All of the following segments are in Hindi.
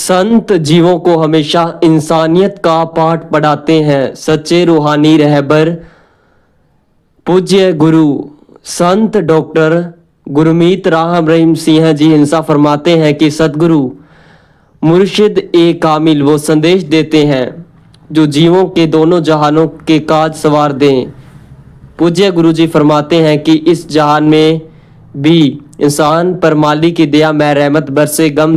संत जीवों को हमेशा इंसानियत का पाठ पढ़ाते हैं। सच्चे रूहानी रहबर पूज्य गुरु संत डॉक्टर गुरमीत राम रहीम सिंह जी हिंसा फरमाते हैं कि सतगुरु मुर्शिद ए कामिल वो संदेश देते हैं जो जीवों के दोनों जहानों के काज सवार दें। पूज्य गुरु जी फरमाते हैं कि इस जहान में भी इंसान पर माली की दया में रहमत बरसे, गम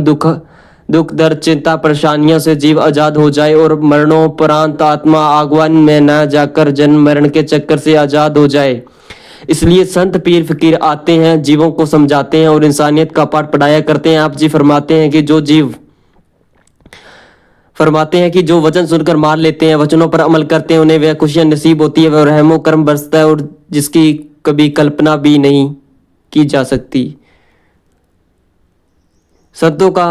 दुख दर्द चिंता परेशानियों से जीव आजाद हो जाए और मरणोपरांत आत्मा आगवन में न जाकर जन्म मरण के चक्कर से आजाद हो जाए। इसलिए संत पीर फकीर आते हैं, जीवों को समझाते हैं और इंसानियत का पाठ पढ़ाया करते हैं। आप जी फरमाते हैं कि जो वचन सुनकर मान लेते हैं, वचनों पर अमल करते हैं, उन्हें वह खुशियां नसीब होती है, वह रहमो करम बरसता है और जिसकी कभी कल्पना भी नहीं की जा सकती। संतों का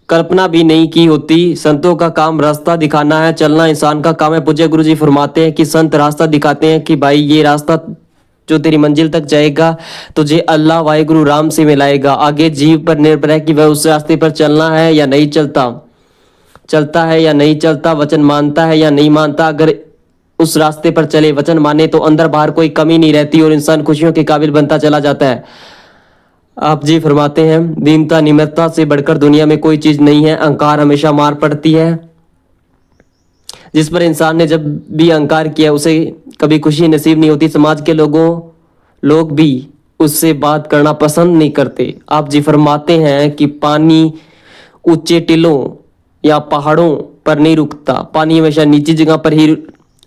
कल्पना भी नहीं की होती। संतों का काम रास्ता दिखाना है, चलना इंसान का काम है। पूज्य गुरु जी फरमाते हैं कि संत रास्ता दिखाते हैं कि भाई ये रास्ता जो तेरी मंजिल तक जाएगा तुझे अल्लाह वाहिगुरु राम से मिलाएगा। आगे जीव पर निर्भर है कि वह उस रास्ते पर चलना है या नहीं चलता है या नहीं चलता, वचन मानता है या नहीं मानता। अगर उस रास्ते पर चले, वचन माने तो अंदर बाहर कोई कमी नहीं रहती और इंसान खुशियों के काबिल बनता चला जाता है। आप जी फरमाते हैं दीनता निम्रता से बढ़कर दुनिया में कोई चीज नहीं है। अहंकार हमेशा मार पड़ती है। जिस पर इंसान ने जब भी अहंकार किया उसे कभी खुशी नसीब नहीं होती। समाज के लोग भी उससे बात करना पसंद नहीं करते। आप जी फरमाते हैं कि पानी ऊंचे टीलों या पहाड़ों पर नहीं रुकता, पानी हमेशा नीची जगह पर ही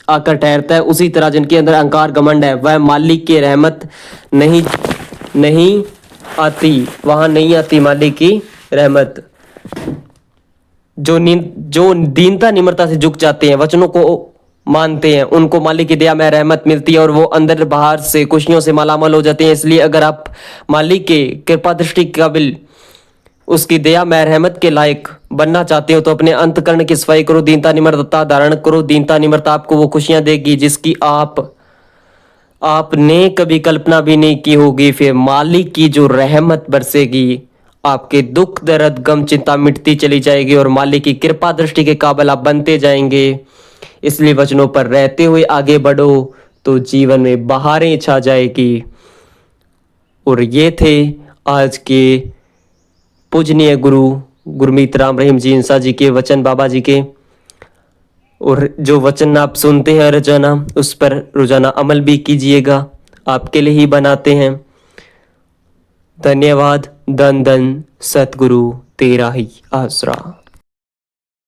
आकर ठहरता है। उसी तरह जिनके अंदर अहंकार घमंड है वह मालिक की रहमत नहीं आती, वहां नहीं आती मालिक की रहमत। जो दीनता निम्रता से झुक जाते हैं, वचनों को मानते हैं, उनको मालिक की दया में रहमत मिलती है और वो अंदर बाहर से खुशियों से मालामाल हो जाते हैं। इसलिए अगर आप मालिक के कृपा दृष्टि के काबिल, उसकी दया में रहमत के लायक बनना चाहते हो तो अपने अंतकरण की सफाई करो, दीनता निम्रता धारण करो। दीनता निम्रता आपको वो खुशियां देगी जिसकी आपने कभी कल्पना भी नहीं की होगी। फिर मालिक की जो रहमत बरसेगी, आपके दुख दर्द गम चिंता मिटती चली जाएगी और मालिक की कृपा दृष्टि के काबिल आप बनते जाएंगे। इसलिए वचनों पर रहते हुए आगे बढ़ो तो जीवन में बहारें छा जाएगी। और ये थे आज के पूजनीय गुरु गुरमीत राम रहीम जी हिंसा जी के वचन, बाबा जी के। और जो वचन आप सुनते हैं रोजाना, उस पर रोजाना अमल भी कीजिएगा, आपके लिए ही बनाते हैं। धन्यवाद। धन धन सतगुरु तेरा ही आसरा।